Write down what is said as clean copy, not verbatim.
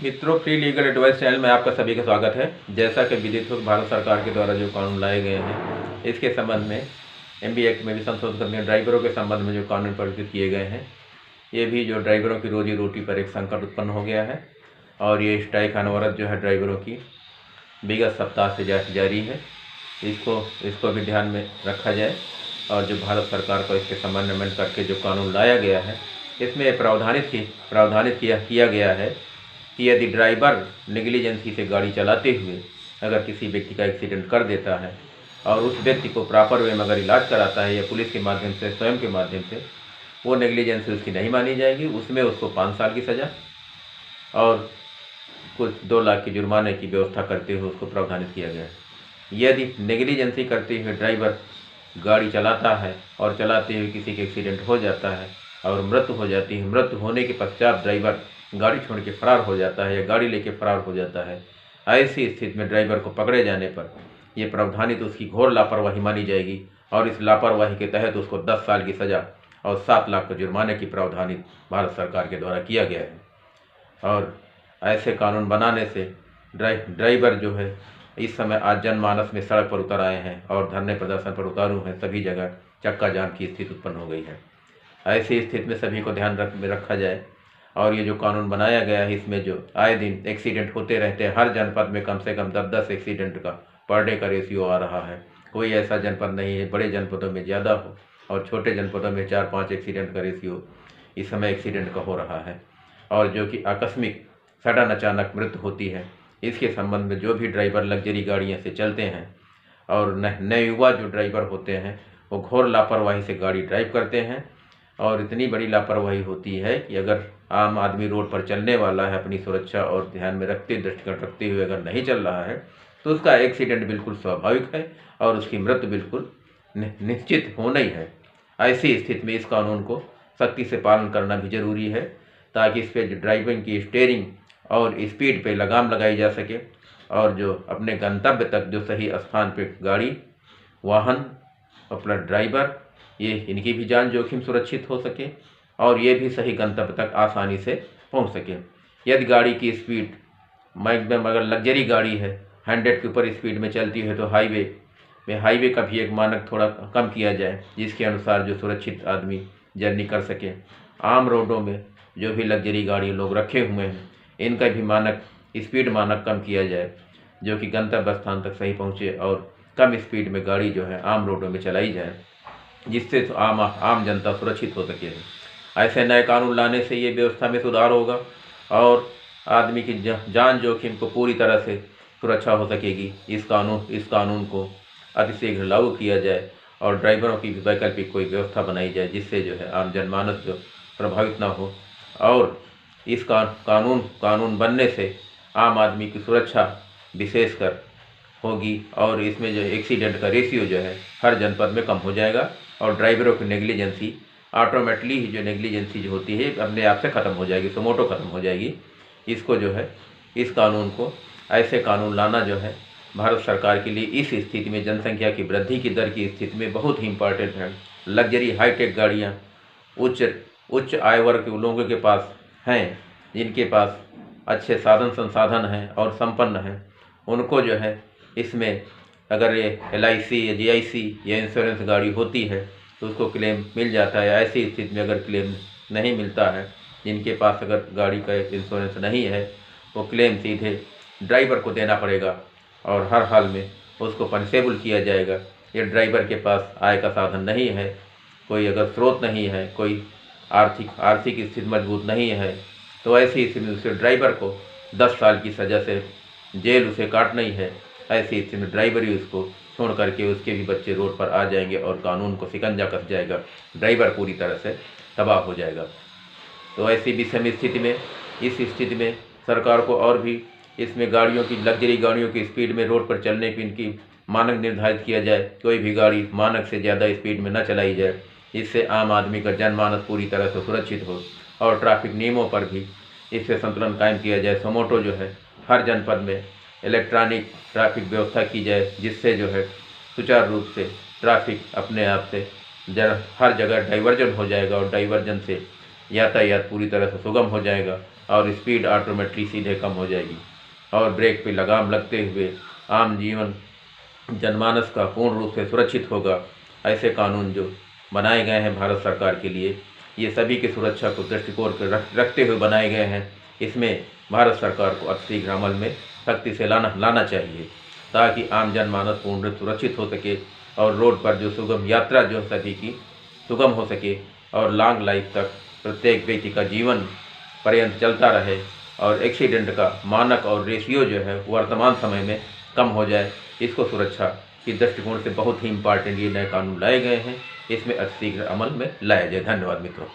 मित्रों, free legal advice channel में आपका सभी का स्वागत है। जैसा कि विदित हो, भारत सरकार के द्वारा जो कानून लाए गए हैं, इसके संबंध में एमबी एक्ट में भी संशोधन करके ड्राइवरों के संबंध में जो कानून प्रस्तुत किए गए हैं, ये भी जो ड्राइवरों की रोजी रोटी पर एक संकट उत्पन्न हो गया है और ये स्ट्राइक अनवरत जो है ड्राइवरों की विगत सप्ताह से जारी है। इसको भी ध्यान में रखा जाए और जो भारत सरकार को इसके संबंध में अमेंड करके जो कानून लाया गया है, इसमें प्रावधानित किया गया है कि यदि ड्राइवर नेग्लिजेंसी से गाड़ी चलाते हुए अगर किसी व्यक्ति का एक्सीडेंट कर देता है और उस व्यक्ति को प्रॉपर वे में अगर इलाज कराता है या पुलिस के माध्यम से, स्वयं के माध्यम से, वो नेग्लिजेंसी उसकी नहीं मानी जाएगी। उसमें उसको 5 साल की सज़ा और कुछ 2 लाख की जुर्माने की व्यवस्था करते हुए उसको प्रावधानित किया गया है। यदि नेग्लिजेंसी करते हुए ड्राइवर गाड़ी चलाता है और चलाते हुए किसी के एक्सीडेंट हो जाता है और मृत्यु हो जाती है, मृत्यु होने के पश्चात ड्राइवर गाड़ी छोड़ के फरार हो जाता है या गाड़ी लेके फरार हो जाता है, ऐसी स्थिति में ड्राइवर को पकड़े जाने पर यह प्रावधानित उसकी घोर लापरवाही मानी जाएगी और इस लापरवाही के तहत उसको 10 साल की सज़ा और 7 लाख के जुर्माने की प्रावधानित भारत सरकार के द्वारा किया गया है। और ऐसे कानून बनाने से ड्राइवर जो है इस समय आज जनमानस में सड़क पर उतर आए हैं और धरने प्रदर्शन पर उतारू हैं। सभी जगह चक्का जाम की स्थिति उत्पन्न हो गई है। ऐसी स्थिति में सभी को ध्यान में रखा जाए और ये जो कानून बनाया गया है, इसमें जो आए दिन एक्सीडेंट होते रहते हैं, हर जनपद में कम से कम 10-10 एक्सीडेंट का पर डे का रेशियो आ रहा है। कोई ऐसा जनपद नहीं है, बड़े जनपदों में ज़्यादा हो और छोटे जनपदों में 4-5 एक्सीडेंट का रेशियो इस समय एक्सीडेंट का हो रहा है। और जो कि आकस्मिक सडन अचानक मृत्यु होती है, इसके संबंध में जो भी ड्राइवर लग्जरी गाड़ियाँ से चलते हैं और नए युवा जो ड्राइवर होते हैं, वो घोर लापरवाही से गाड़ी ड्राइव करते हैं और इतनी बड़ी लापरवाही होती है कि अगर आम आदमी रोड पर चलने वाला है, अपनी सुरक्षा और ध्यान में दृष्टिगत रखते हुए अगर नहीं चल रहा है, तो उसका एक्सीडेंट बिल्कुल स्वाभाविक है और उसकी मृत्यु बिल्कुल निश्चित होना ही है। ऐसी स्थिति में इस कानून को सख्ती से पालन करना भी जरूरी है, ताकि इस पर ड्राइविंग की स्टीयरिंग और स्पीड पे लगाम लगाई जा सके और जो अपने गंतव्य तक जो सही स्थान पे गाड़ी, वाहन, अपना ड्राइवर, ये इनकी भी जान जोखिम सुरक्षित हो सके और ये भी सही गंतव्य तक आसानी से पहुंच सके। यदि गाड़ी की स्पीड मैक्सिमम अगर लग्जरी गाड़ी है 100 के ऊपर स्पीड में चलती है, तो हाईवे का भी एक मानक थोड़ा कम किया जाए, जिसके अनुसार जो सुरक्षित आदमी जर्नी कर सके। आम रोडों में जो भी लग्जरी गाड़ी लोग रखे हुए हैं, इनका भी मानक स्पीड मानक कम किया जाए, जो कि गंतव्य स्थान तक सही पहुँचे और कम स्पीड में गाड़ी जो है आम रोडों में चलाई जाए, जिससे तो आम जनता सुरक्षित हो सके। ऐसे नए कानून लाने से ये व्यवस्था में सुधार होगा और आदमी की जान जोखिम को पूरी तरह से सुरक्षा हो सकेगी। इस कानून को अतिशीघ्र लागू किया जाए और ड्राइवरों की वैकल्पिक कोई व्यवस्था बनाई जाए, जिससे जो है आम जनमानस जो प्रभावित ना हो। और इस कानून बनने से आम आदमी की सुरक्षा विशेषकर होगी और इसमें जो एक्सीडेंट का रेशियो जो है हर जनपद में कम हो जाएगा और ड्राइवरों की नेग्लिजेंसी ऑटोमेटिकली ही जो नेग्लिजेंसी जो होती है अपने आप से ख़त्म हो जाएगी, सुमोटो ख़त्म हो जाएगी। इसको जो है इस कानून को ऐसे कानून लाना जो है भारत सरकार के लिए इस स्थिति में, जनसंख्या की वृद्धि की दर की स्थिति में बहुत ही इम्पॉर्टेंट है। लग्जरी हाईटेक गाड़ियाँ उच्च आय वर्ग के लोगों के पास हैं, जिनके पास अच्छे साधन संसाधन हैं और संपन्न हैं, उनको जो है इसमें अगर ये LIC या GIC या इंश्योरेंस गाड़ी होती है तो उसको क्लेम मिल जाता है। ऐसी स्थिति में अगर क्लेम नहीं मिलता है, जिनके पास अगर गाड़ी का इंश्योरेंस नहीं है, वो क्लेम सीधे ड्राइवर को देना पड़ेगा और हर हाल में उसको पनिशेबल किया जाएगा। ये ड्राइवर के पास आय का साधन नहीं है, कोई अगर स्रोत नहीं है, कोई आर्थिक स्थिति मजबूत नहीं है, तो ऐसी स्थिति में उसे ड्राइवर को 10 साल की सज़ा से जेल उसे काटना ही है। ऐसी स्थिति में ड्राइवर ही उसको छोड़ करके उसके भी बच्चे रोड पर आ जाएंगे और कानून को शिकंजा कस जाएगा, ड्राइवर पूरी तरह से तबाह हो जाएगा। तो ऐसी विषम स्थिति में, इस स्थिति में सरकार को और भी इसमें लग्जरी गाड़ियों की स्पीड में रोड पर चलने की इनकी मानक निर्धारित किया जाए। कोई भी गाड़ी मानक से ज़्यादा स्पीड में न चलाई जाए, इससे आम आदमी का जनमानस पूरी तरह से सुरक्षित हो और ट्रैफिक नियमों पर भी इससे संतुलन कायम किया जाए। सुमोटो जो है हर जनपद में इलेक्ट्रॉनिक ट्रैफिक व्यवस्था की जाए, जिससे जो है सुचारू रूप से ट्रैफिक अपने आप से हर जगह डाइवर्जन हो जाएगा और डाइवर्जन से यातायात पूरी तरह से सुगम हो जाएगा और स्पीड ऑटोमेटिकली सीधे कम हो जाएगी और ब्रेक पे लगाम लगते हुए आम जीवन जनमानस का पूर्ण रूप से सुरक्षित होगा। ऐसे कानून जो बनाए गए हैं भारत सरकार के लिए, ये सभी की सुरक्षा को दृष्टिकोण के रखते हुए बनाए गए हैं। इसमें भारत सरकार को अतिशीघ्र अमल में सख्ती से लाना चाहिए ताकि आम जनमानस पूर्ण रूप सुरक्षित हो सके और रोड पर जो सुगम यात्रा जो सभी की सुगम हो सके और लॉन्ग लाइफ तक प्रत्येक व्यक्ति का जीवन पर्यंत चलता रहे और एक्सीडेंट का मानक और रेशियो जो है वर्तमान समय में कम हो जाए। इसको सुरक्षा की दृष्टिकोण से बहुत ही इम्पॉर्टेंट ये नए कानून लाए गए हैं, इसमें अतिशीघ्र अमल में लाया जाए। धन्यवाद मित्रों।